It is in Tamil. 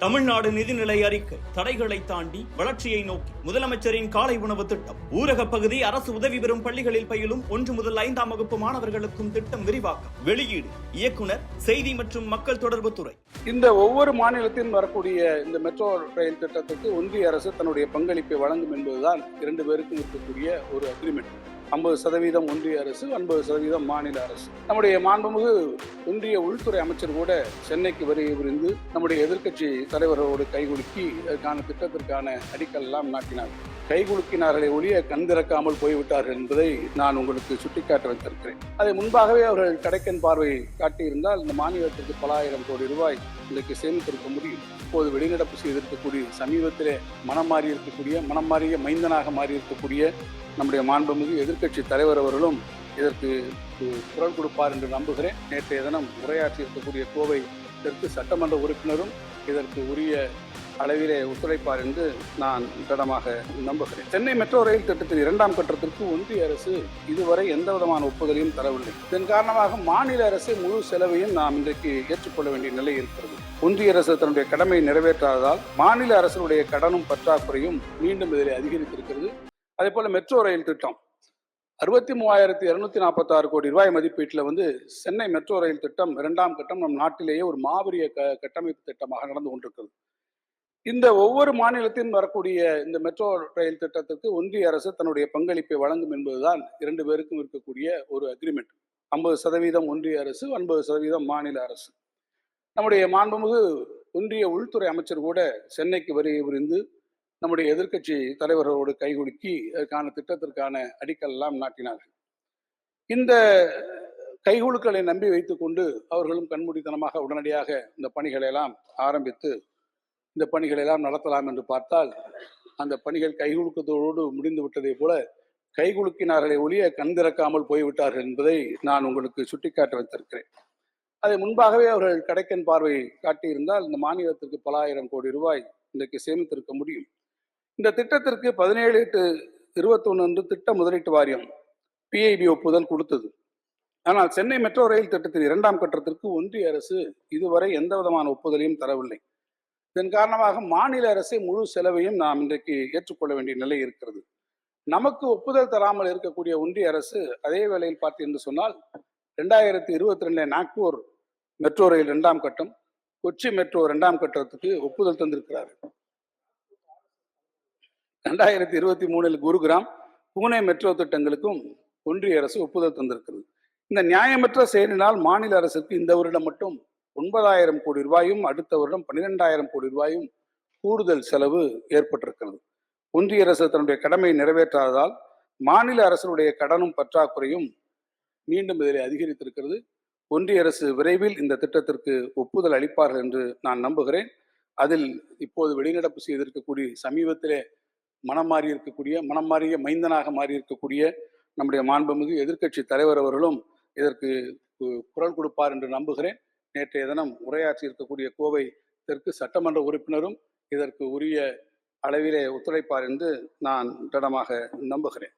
தமிழ்நாடு நிதிநிலை அறிக்கை தடைகளை தாண்டி வளர்ச்சியை நோக்கி முதலமைச்சரின் காலை உணவு திட்டம் ஊரக பகுதி அரசு உதவி பெறும் பள்ளிகளில் பயிலும் 1 முதல் 5ஆம் வகுப்பு மாணவர்களுக்கும் திட்டம் விரிவாக்கம். வெளியீடு இயக்குனர் செய்தி மற்றும் மக்கள் தொடர்பு துறை. இந்த ஒவ்வொரு மாநிலத்திலும் வரக்கூடிய இந்த மெட்ரோ ரயில் திட்டத்துக்கு ஒன்றிய அரசு தன்னுடைய பங்களிப்பை வழங்கும் என்பதுதான் 2 பேருக்கும் இருக்கக்கூடிய ஒரு அக்ரிமெண்ட். 50% ஒன்றிய அரசு, 50% மாநில அரசு. நம்முடைய மாண்புமிகு ஒன்றிய உள்துறை அமைச்சர் கூட சென்னைக்கு வருகை புரிந்து நம்முடைய எதிர்க்கட்சி தலைவர்களோடு கைகுலுக்கி அதற்கான திட்டத்திற்கான அடிக்கல் எல்லாம் நாட்டினார். கைகுலுக்கினார்களே ஒழிய கண் திறக்காமல் போய்விட்டார்கள் என்பதை நான் உங்களுக்கு சுட்டிக்காட்ட வைத்திருக்கிறேன். அதை முன்பாகவே அவர்கள் கடைக்கன் பார்வை காட்டியிருந்தால் இந்த மாநிலத்திற்கு பல ஆயிரம் கோடி ரூபாய் இன்றைக்கு சேமித்திருக்க முடியும். இப்போது வெளிநடப்பு செய்திருக்கக்கூடிய சமீபத்திலே மனம் மாறிய மைந்தனாக மாறியிருக்கக்கூடிய நம்முடைய மாண்புமிகு எதிர்க்கட்சி தலைவர் அவர்களும் இதற்கு குரல் கொடுப்பார் என்று நம்புகிறேன். நேற்றைய தினம் உரையாற்றி இருக்கக்கூடிய கோவை தெற்கு சட்டமன்ற உறுப்பினரும் இதற்கு உரிய அளவிலே ஒத்துழைப்பார் என்று நான் திடமாக நம்புகிறேன். சென்னை மெட்ரோ ரயில் திட்டத்தின் 2ஆம் கட்டத்திற்கு ஒன்றிய அரசு இதுவரை எந்த விதமான ஒப்புதலையும் தரவில்லை. இதன் காரணமாக மாநில அரசு முழு செலவையும் நாம் இன்றைக்கு ஏற்றுக்கொள்ள வேண்டிய நிலை இருக்கிறது. ஒன்றிய அரசு தன்னுடைய கடமையை நிறைவேற்றாததால் மாநில அரசுடைய கடனும் பற்றாக்குறையும் மீண்டும் இதில் அதிகரித்திருக்கிறது. அதே போல மெட்ரோ ரயில் திட்டம் 63,246 கோடி ரூபாய் மதிப்பீட்டில் சென்னை மெட்ரோ ரயில் திட்டம் 2ஆம் கட்டம் நம் நாட்டிலேயே ஒரு மாபெரிய கட்டமைப்பு திட்டமாக நடந்து கொண்டிருக்கிறது. இந்த ஒவ்வொரு மாநிலத்திலும் வரக்கூடிய இந்த மெட்ரோ ரயில் திட்டத்திற்கு ஒன்றிய அரசு தன்னுடைய பங்களிப்பை வழங்கும் என்பதுதான் 2 பேருக்கும் இருக்கக்கூடிய ஒரு அக்ரிமெண்ட். 50% ஒன்றிய அரசு, 50% மாநில அரசு. நம்முடைய மாண்புமிகு ஒன்றிய உள்துறை அமைச்சர் கூட சென்னைக்கு வருகை புரிந்து நம்முடைய எதிர்க்கட்சி தலைவர்களோடு கைகுலுக்கி அதற்கான திட்டத்திற்கான அடிக்கல் எல்லாம் நாட்டினார்கள். இந்த கைகுலுக்களை நம்பி வைத்துக் கொண்டு அவர்களும் கண்மூடித்தனமாக உடனடியாக இந்த பணிகளை எல்லாம் ஆரம்பித்து இந்த பணிகளை எல்லாம் நடத்தலாம் என்று பார்த்தால் அந்த பணிகள் கைகுலுக்கத்தோடு முடிந்து விட்டதை போல கைகுலுக்கினார்களே ஒழிய கண் திறக்காமல் போய்விட்டார்கள் என்பதை நான் உங்களுக்கு சுட்டிக்காட்ட வைத்திருக்கிறேன். அதை முன்பாகவே அவர்கள் கடைக்கன் பார்வை காட்டியிருந்தால் இந்த மாநிலத்திற்கு பல ஆயிரம் கோடி ரூபாய் இன்றைக்கு சேமித்திருக்க முடியும். இந்த திட்டத்திற்கு 17/8/21 அன்று திட்ட முதலீட்டு வாரியம் PIB ஒப்புதல் கொடுத்தது. ஆனால் சென்னை மெட்ரோ ரயில் திட்டத்தின் 2ஆம் கட்டத்திற்கு ஒன்றிய அரசு இதுவரை எந்த விதமான ஒப்புதலையும் தரவில்லை. இதன் காரணமாக மாநில அரசை முழு செலவையும் நாம் இன்றைக்கு ஏற்றுக்கொள்ள வேண்டிய நிலை இருக்கிறது. நமக்கு ஒப்புதல் தராமல் இருக்கக்கூடிய ஒன்றிய அரசு அதே வேளையில் பார்த்து என்று சொன்னால் 2022 நாக்பூர் மெட்ரோ ரயில் 2ஆம் கட்டம், கொச்சி மெட்ரோ 2ஆம் கட்டத்துக்கு ஒப்புதல் தந்திருக்கிறார். 2023 குருகிராம், பூனே மெட்ரோ திட்டங்களுக்கும் ஒன்றிய அரசு ஒப்புதல் தந்திருக்கிறது. இந்த நியாயமற்ற செயலினால் மாநில அரசுக்கு இந்த வருடம் மட்டும் 9,000 கோடி ரூபாயும் அடுத்த வருடம் 12,000 கோடி ரூபாயும் கூடுதல் செலவு ஏற்பட்டிருக்கிறது. ஒன்றிய அரசு தன்னுடைய கடமையை நிறைவேற்றாததால் மாநில அரசுடைய கடனும் பற்றாக்குறையும் மீண்டும் இதில் அதிகரித்திருக்கிறது. ஒன்றிய அரசு விரைவில் இந்த திட்டத்திற்கு ஒப்புதல் அளிப்பார்கள் என்று நான் நம்புகிறேன். அதில் இப்போது வெளிநடப்பு செய்திருக்கக்கூடிய சமீபத்திலே மனம் மாறிய மைந்தனாக மாறியிருக்கக்கூடிய நம்முடைய மாண்புமிகு எதிர்க்கட்சி தலைவர் அவர்களும் இதற்கு குரல் கொடுப்பார் என்று நம்புகிறேன். நேற்றைய தினம் உரையாற்றி இருக்கக்கூடிய கோவை தெற்கு சட்டமன்ற உறுப்பினரும் இதற்கு உரிய அளவிலே ஒத்துழைப்பார் என்று நான் திடமாக நம்புகிறேன்.